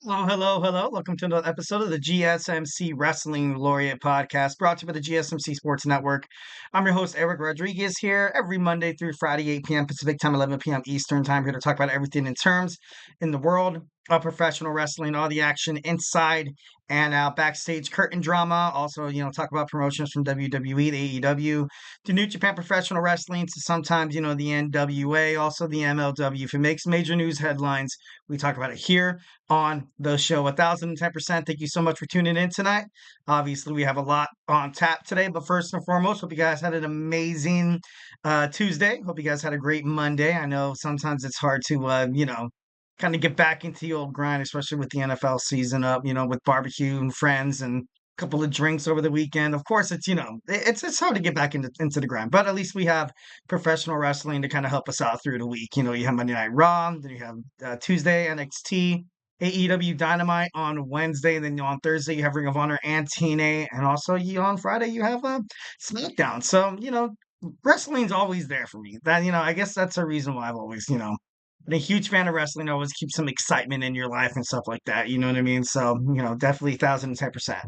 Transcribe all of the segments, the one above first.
Hello, hello, hello. Welcome to another episode of the GSMC Wrestling Laureate podcast brought to you by the GSMC Sports Network. I'm your host, Eric Rodriguez, here every Monday through Friday, 8 p.m. Pacific time, 11 p.m. Eastern time, here to talk about everything in terms in the world of professional wrestling, all the action inside and out, backstage curtain drama. Also, talk about promotions from WWE to AEW to New Japan Professional Wrestling to sometimes, the NWA, also the MLW. If it makes major news headlines, we talk about it here on the show. 1010%. Thank you so much for tuning in tonight. Obviously, we have a lot on tap today, but first and foremost, hope you guys had an amazing Tuesday. Hope you guys had a great Monday. I know sometimes it's hard to, kind of get back into the old grind, especially with the NFL season up, with barbecue and friends and a couple of drinks over the weekend. Of course, it's, it's hard to get back into the grind, but at least we have professional wrestling to kind of help us out through the week. You have Monday Night Raw, then you have Tuesday NXT, AEW Dynamite on Wednesday, and then on Thursday you have Ring of Honor and TNA, and also on Friday you have SmackDown. So wrestling's always there for me. That I guess that's a reason why I've always been a huge fan of wrestling. Always keep some excitement in your life and stuff like that. You know what I mean? So definitely 1010%.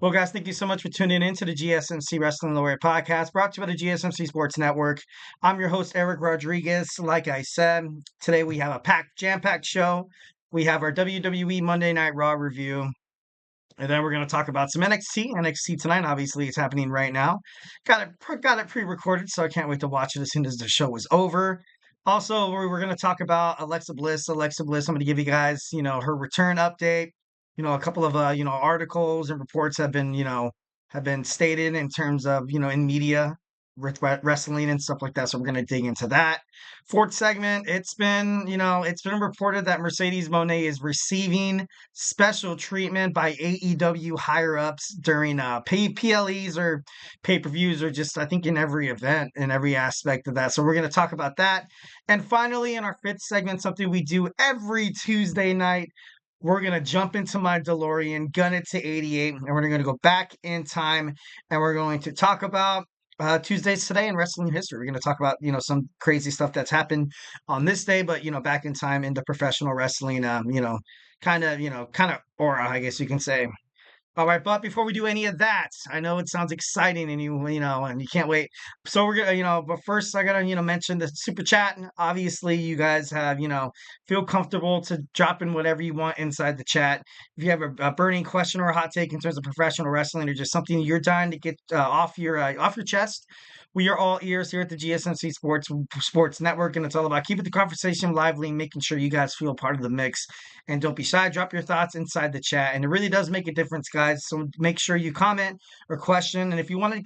Well, guys, thank you so much for tuning in to the GSMC Wrestling Laureate podcast brought to you by the GSMC Sports Network. I'm your host, Eric Rodriguez. Like I said, today we have a jam-packed show. We have our WWE Monday Night Raw review. And then we're going to talk about some NXT tonight. Obviously, it's happening right now. Got it pre-recorded, so I can't wait to watch it as soon as the show is over. Also, we're going to talk about Alexa Bliss. I'm going to give you guys, her return update. A couple of articles and reports have been stated in terms of in media with wrestling and stuff like that. So we're going to dig into that. Fourth segment, it's been reported that Mercedes Moné is receiving special treatment by AEW higher ups during PLEs or pay-per-views, or just I think in every event, in every aspect of that. So we're going to talk about that. And finally, in our fifth segment, something we do every Tuesday night, we're going to jump into my DeLorean, gun it to 88, and we're going to go back in time, and we're going to talk about Tuesdays today in wrestling history. We're going to talk about, some crazy stuff that's happened on this day, but, back in time into professional wrestling, kind of aura, I guess you can say. All right, but before we do any of that, I know it sounds exciting and and you can't wait. So we're gonna, but first I gotta, mention the super chat. Obviously, you guys have, feel comfortable to drop in whatever you want inside the chat. If you have a burning question or a hot take in terms of professional wrestling or just something you're dying to get off your chest, we are all ears here at the GSMC Sports Network, and it's all about keeping the conversation lively and making sure you guys feel part of the mix. And don't be shy. Drop your thoughts inside the chat, and it really does make a difference, guys. So make sure you comment or question. And if you wanted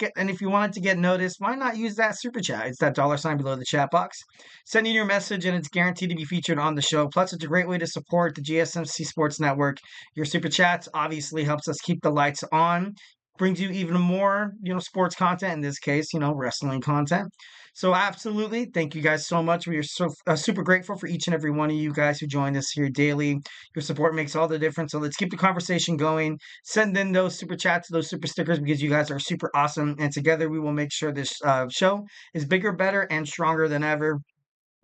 to get noticed, why not use that super chat? It's that $ below the chat box. Send in your message, and it's guaranteed to be featured on the show. Plus, it's a great way to support the GSMC Sports Network. Your super chats obviously helps us keep the lights on, brings you even more, sports content, in this case, wrestling content. So absolutely, thank you guys so much. We are so super grateful for each and every one of you guys who join us here daily. Your support makes all the difference. So let's keep the conversation going. Send in those super chats, those super stickers, because you guys are super awesome. And together we will make sure this show is bigger, better, and stronger than ever.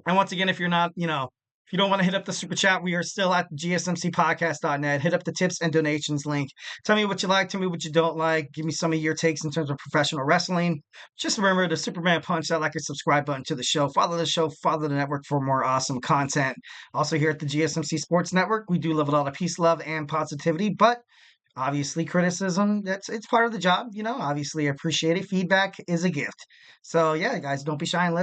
And once again, if you're not, if you don't want to hit up the super chat, we are still at gsmcpodcast.net. Hit up the tips and donations link. Tell me what you like. Tell me what you don't like. Give me some of your takes in terms of professional wrestling. Just remember the Superman punch, that like and subscribe button to the show. Follow the show. Follow the network for more awesome content. Also here at the GSMC Sports Network, we do love a lot of peace, love, and positivity, but obviously criticism, it's part of the job. Obviously I appreciate it. Feedback is a gift. So yeah, guys, don't be shy, and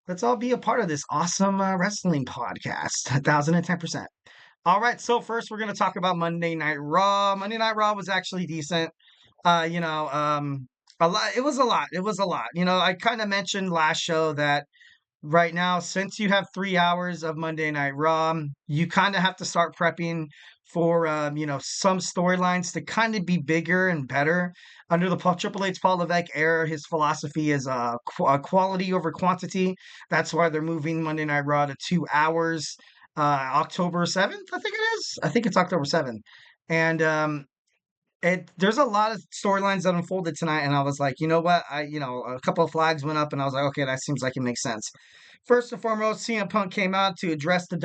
let's all be a part of this awesome wrestling podcast. 1010%. All right, so first we're going to talk about Monday Night Raw. Monday Night Raw was actually decent. A lot. It was a lot. It was a lot. I kind of mentioned last show that right now, since you have 3 hours of Monday Night Raw, you kind of have to start prepping for, some storylines to kind of be bigger and better. Under the Triple H's Paul Levesque era, his philosophy is quality over quantity. That's why they're moving Monday Night Raw to 2 hours. October 7th, I think it is. I think it's October 7th. And there's a lot of storylines that unfolded tonight, and I was like, you know what? A couple of flags went up, and I was like, okay, that seems like it makes sense. First and foremost, CM Punk came out to address the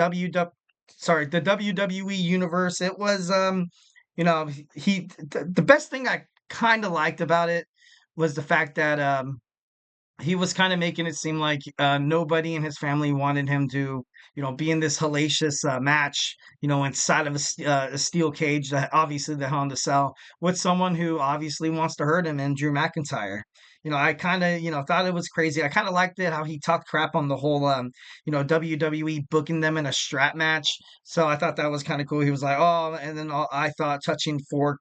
sorry, the WWE universe. It was, you know, the best thing I kind of liked about it was the fact that he was kind of making it seem like nobody in his family wanted him to, be in this hellacious match, inside of a steel cage, obviously the Hell in the Cell, with someone who obviously wants to hurt him, and Drew McIntyre. I kind of, thought it was crazy. I kind of liked it how he talked crap on the whole, WWE booking them in a strap match. So I thought that was kind of cool. He was like, oh, and then I thought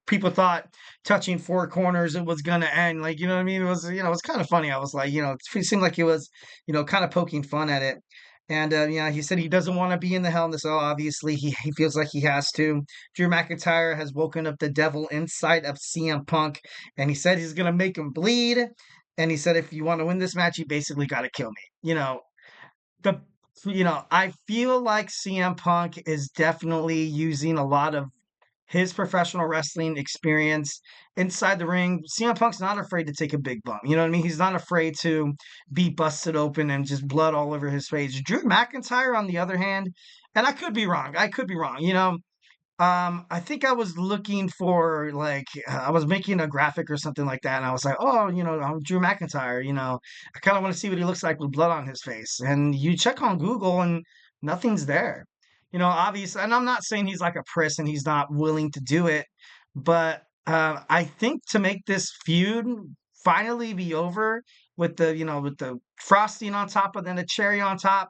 people thought touching four corners it was gonna end. Like, you know what I mean? It was, it was kind of funny. I was like, it seemed like he was, kind of poking fun at it. And he said he doesn't want to be in the Hell in the Cell. Obviously, he feels like he has to. Drew McIntyre has woken up the devil inside of CM Punk, and he said he's gonna make him bleed. And he said, if you want to win this match, you basically got to kill me. The I feel like CM Punk is definitely using a lot of his professional wrestling experience inside the ring. CM Punk's not afraid to take a big bump. You know what I mean? He's not afraid to be busted open and just blood all over his face. Drew McIntyre, on the other hand, and I could be wrong. I could be wrong. I think I was looking for like I was making a graphic or something like that, and I was like, oh, I'm Drew McIntyre. I kind of want to see what he looks like with blood on his face. And you check on Google, and nothing's there. Obviously, and I'm not saying he's like a priss and he's not willing to do it, but I think to make this feud finally be over with the frosting on top and then the cherry on top,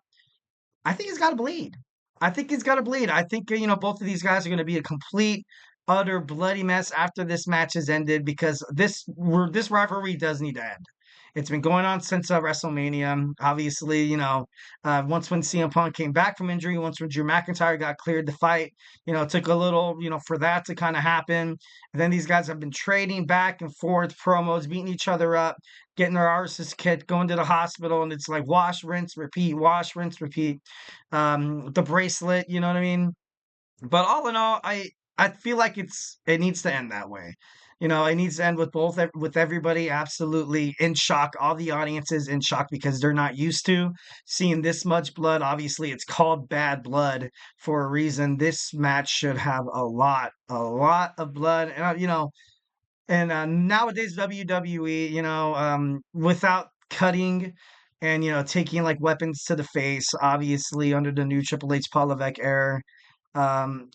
I think he's got to bleed. I think he's got to bleed. I think, both of these guys are going to be a complete, utter bloody mess after this match has ended because this rivalry does need to end. It's been going on since WrestleMania. Obviously, once when CM Punk came back from injury, once when Drew McIntyre got cleared to fight, it took a little, for that to kind of happen. And then these guys have been trading back and forth promos, beating each other up, getting their arses kicked, going to the hospital, and it's like wash, rinse, repeat, wash, rinse, repeat. The bracelet, you know what I mean? But all in all, I feel like it needs to end that way. It needs to end with everybody absolutely in shock. All the audiences in shock because they're not used to seeing this much blood. Obviously, it's called bad blood for a reason. This match should have a lot of blood. And nowadays WWE, without cutting and taking like weapons to the face, obviously under the new Triple H Paul Levesque era,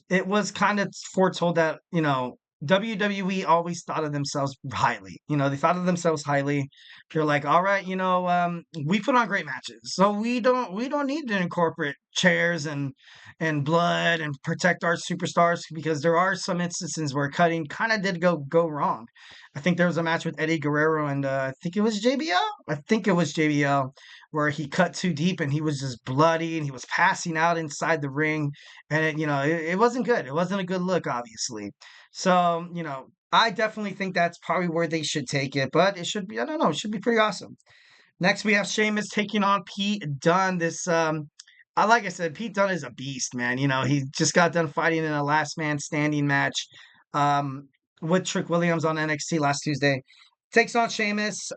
it was kind of foretold that WWE always thought of themselves highly. They thought of themselves highly. They're like, all right, we put on great matches, so we don't need to incorporate chairs and blood and protect our superstars because there are some instances where cutting kind of did go wrong. I think there was a match with Eddie Guerrero and I think it was JBL. I think it was JBL where he cut too deep and he was just bloody and he was passing out inside the ring and it wasn't good. It wasn't a good look, obviously. So I definitely think that's probably where they should take it, but it should be, I don't know, it should be pretty awesome. Next, we have Sheamus taking on Pete Dunne. Like I said, Pete Dunne is a beast, man. He just got done fighting in a last man standing match um, with Trick Williams on NXT last Tuesday. Takes on Sheamus.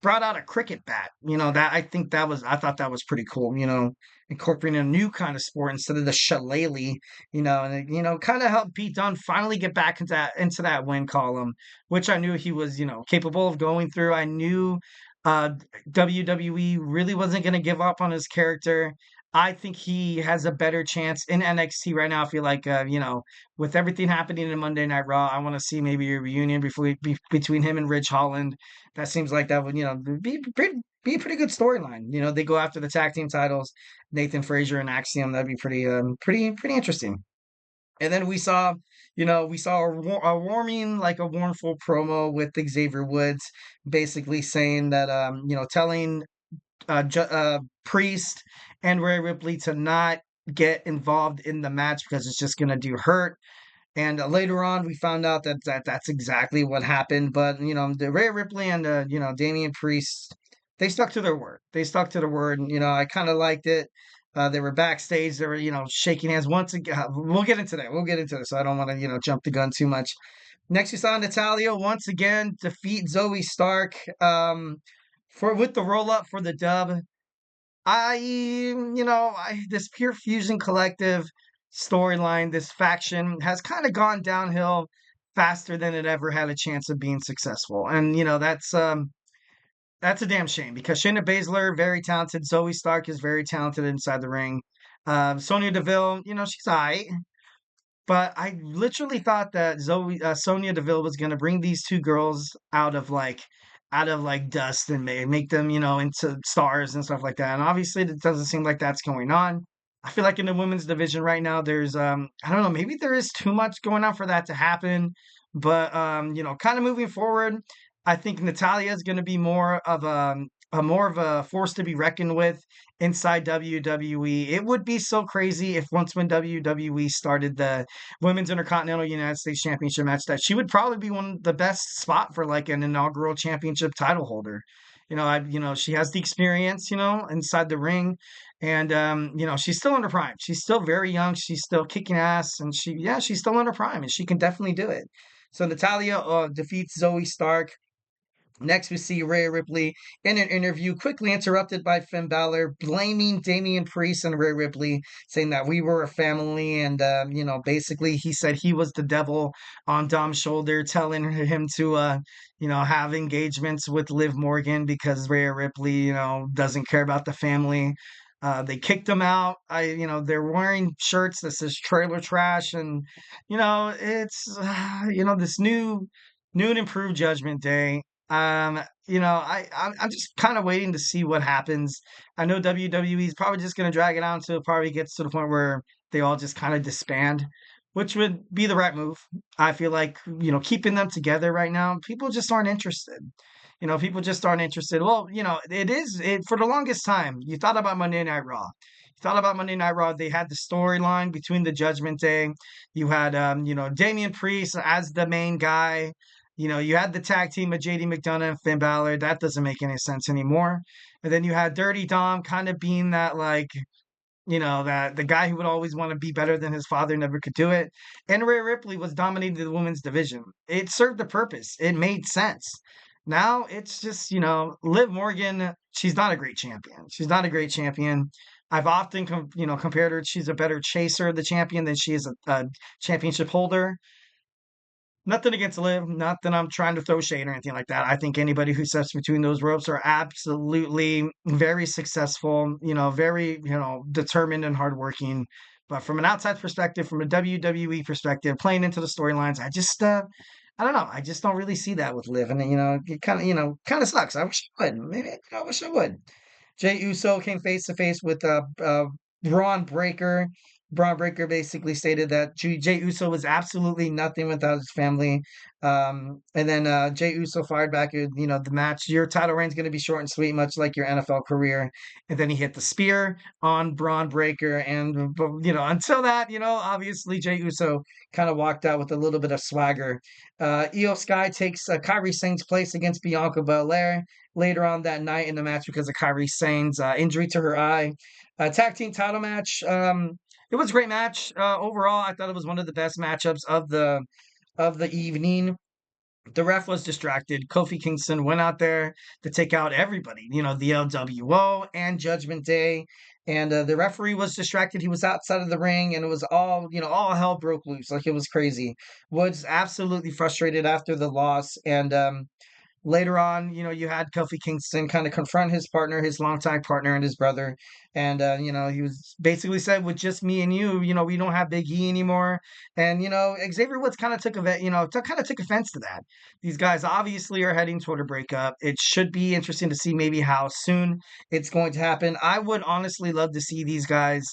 Brought out a cricket bat. I thought that was pretty cool. Incorporating a new kind of sport instead of the shillelagh. And kind of helped Pete Dunne finally get back into that win column, which I knew he was capable of going through. I knew uh, WWE really wasn't going to give up on his character. I think he has a better chance in NXT right now. I feel like, with everything happening in Monday Night Raw, I want to see maybe a reunion between him and Ridge Holland. That seems like that would, be a pretty good storyline. They go after the tag team titles, Nathan Frazier and Axiom. That'd be pretty interesting. And then we saw a warming, like a warmful promo with Xavier Woods, basically saying that, telling Priest and Rhea Ripley to not get involved in the match because it's just gonna do hurt. And later on, we found out that's exactly what happened. But the Rhea Ripley and Damien Priest, they stuck to their word. They stuck to their word. And, I kind of liked it. They were backstage. They were shaking hands once again. We'll get into that. We'll get into this. So I don't want to jump the gun too much. Next, we saw Natalia once again defeat Zoe Stark with the roll up for the dub. This Pure Fusion Collective storyline, this faction has kind of gone downhill faster than it ever had a chance of being successful. And, that's a damn shame because Shayna Baszler, very talented. Zoe Stark is very talented inside the ring. Sonya Deville, she's all right. But I literally thought that Sonya Deville was gonna bring these two girls out of like dust and make them, into stars and stuff like that. And obviously, it doesn't seem like that's going on. I feel like in the women's division right now, there's I don't know, maybe there is too much going on for that to happen. But kind of moving forward, I think Natalia is going to be more of a force to be reckoned with inside WWE. It would be so crazy if once when WWE started the Women's Intercontinental United States Championship match that she would probably be one of the best spot for like an inaugural championship title holder. She has the experience, inside the ring, and she's still in her prime. She's still very young. She's still kicking ass, and she's still in her prime, and she can definitely do it. So Natalia defeats Zoe Stark. Next, we see Rhea Ripley in an interview, quickly interrupted by Finn Balor, blaming Damien Priest and Rhea Ripley, saying that we were a family. And, basically, he said he was the devil on Dom's shoulder, telling him to, have engagements with Liv Morgan because Rhea Ripley, doesn't care about the family. They kicked him out. They're wearing shirts that says trailer trash. And, this new and improved Judgment Day. I'm just kind of waiting to see what happens. I know WWE is probably just going to drag it out until it probably gets to the point where they all just kind of disband, which would be the right move. I feel like, keeping them together right now, people just aren't interested. People just aren't interested. Well, it for the longest time, you thought about Monday Night Raw. You thought about Monday Night Raw, they had the storyline between the Judgment Day. You had, Damian Priest as the main guy. You had the tag team of JD McDonagh and Finn Balor. That doesn't make any sense anymore. And then you had Dirty Dom kind of being that like, that the guy who would always want to be better than his father never could do it. And Rhea Ripley was dominating the women's division. It served a purpose. It made sense. Now it's just, Liv Morgan, she's not a great champion. She's not a great champion. I've often, compared her. She's a better chaser of the champion than she is a championship holder. Nothing against Liv, not that I'm trying to throw shade or anything like that. I think anybody who steps between those ropes are absolutely very successful, very, determined and hardworking. But from an outside perspective, from a WWE perspective, playing into the storylines, I don't know. I just don't really see that with Liv. And, it kind of sucks. I wish I would. Maybe, I wish I would. Jey Uso came face to face with Braun Breaker. Braun Breaker basically stated that Jey Uso was absolutely nothing without his family. And then Jey Uso fired back, the match, your title reign's going to be short and sweet, much like your NFL career. And then he hit the spear on Braun Breaker. And, until that, obviously Jey Uso kind of walked out with a little bit of swagger. Io Sky takes Kairi Sane's place against Bianca Belair later on that night in the match because of Kairi Sane's injury to her eye. Tag team title match. It was a great match. Overall, I thought it was one of the best matchups of the evening. The ref was distracted. Kofi Kingston went out there to take out everybody, the LWO and Judgment Day. And the referee was distracted. He was outside of the ring, and it was all hell broke loose. Like, it was crazy. Woods absolutely frustrated after the loss. And later on, you had Kofi Kingston kind of confront his partner, his longtime partner, and his brother. And, he was basically said, with just me and you, we don't have Big E anymore. And, Xavier Woods kind of took offense to that. These guys obviously are heading toward a breakup. It should be interesting to see maybe how soon it's going to happen. I would honestly love to see these guys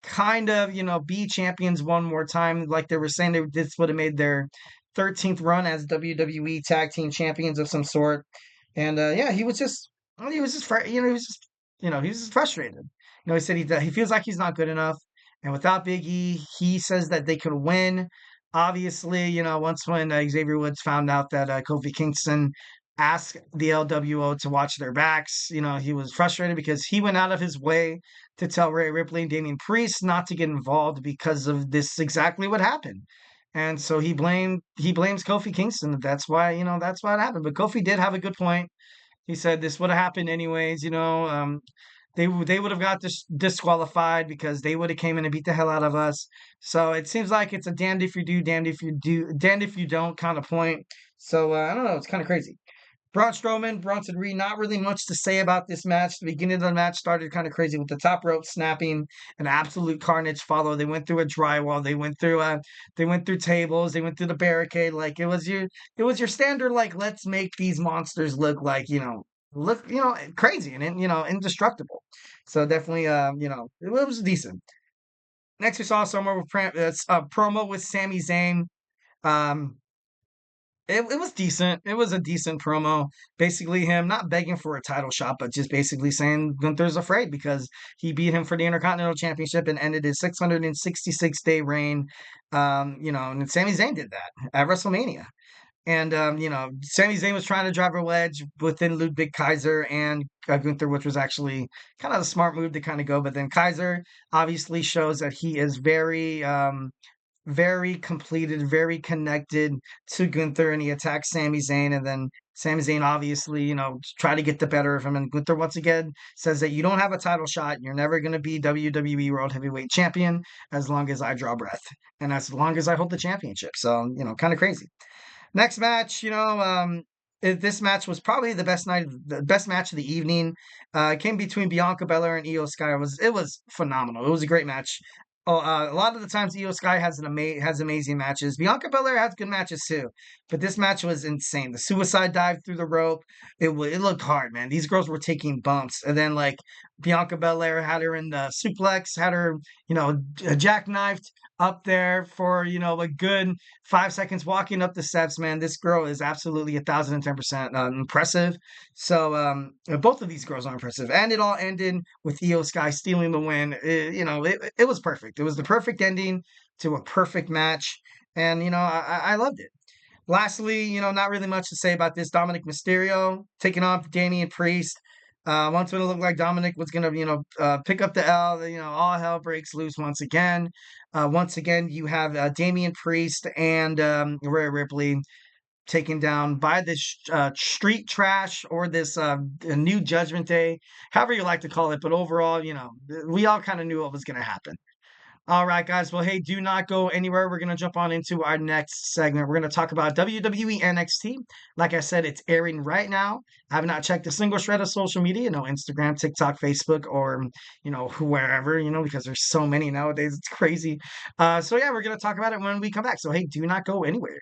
kind of, be champions one more time. Like they were saying, this would have made their 13th run as WWE Tag Team Champions of some sort. And he was just, he was just frustrated. He said he feels like he's not good enough. And without Big E, he says that they could win. Obviously, once when Xavier Woods found out that Kofi Kingston asked the LWO to watch their backs, he was frustrated because he went out of his way to tell Rhea Ripley and Damien Priest not to get involved because of this exactly what happened. And so he blames Kofi Kingston. That's why it happened. But Kofi did have a good point. He said this would have happened anyways, they would have got disqualified because they would have came in and beat the hell out of us. So it seems like it's a damned if you do, damned if you don't kind of point. So I don't know. It's kind of crazy. Braun Strowman, Bronson Reed, not really much to say about this match. The beginning of the match started kind of crazy with the top rope snapping, an absolute carnage follow. They went through a drywall, they went through tables, they went through the barricade. Like it was your standard, like, let's make these monsters look like, crazy and indestructible. So definitely it was decent. Next we saw a promo with Sami Zayn. Um it was decent. It was a decent promo. Basically, him not begging for a title shot, but just basically saying Gunther's afraid because he beat him for the Intercontinental Championship and ended his 666-day reign. And Sami Zayn did that at WrestleMania. And, Sami Zayn was trying to drive a wedge within Ludwig Kaiser and Gunther, which was actually kind of a smart move to kind of go. But then Kaiser obviously shows that he is very completed, very connected to Gunther, and he attacks Sami Zayn, and then Sami Zayn obviously, try to get the better of him, and Gunther once again says that you don't have a title shot, you're never going to be WWE World Heavyweight Champion as long as I draw breath, and as long as I hold the championship. So, kind of crazy. Next match, this match was probably the best match of the evening. It came between Bianca Belair and Io Sky. It was phenomenal. It was a great match. Oh, a lot of the times Io Sky has amazing matches. Bianca Belair has good matches too, but this match was insane. The suicide dive through the rope, it looked hard, man. These girls were taking bumps, and then like Bianca Belair had her in the suplex, had her jackknifed up there for a good 5 seconds walking up the steps. Man, this girl is absolutely 1,010% impressive. So both of these girls are impressive, and it all ended with Io Sky stealing the win. It was perfect. It was the perfect ending to a perfect match, and I loved it. Lastly, not really much to say about this. Dominic Mysterio taking on Damien Priest. Once when it looked like Dominic was gonna, pick up the L, all hell breaks loose once again. Once again, you have Damien Priest and Rhea Ripley taken down by this street trash or this new Judgment Day, however you like to call it. But overall, we all kind of knew what was going to happen. All right, guys. Well, hey, do not go anywhere. We're going to jump on into our next segment. We're going to talk about WWE NXT. Like I said, it's airing right now. I have not checked a single shred of social media, no Instagram, TikTok, Facebook, or, wherever, because there's so many nowadays. It's crazy. So, yeah, we're going to talk about it when we come back. So, hey, do not go anywhere.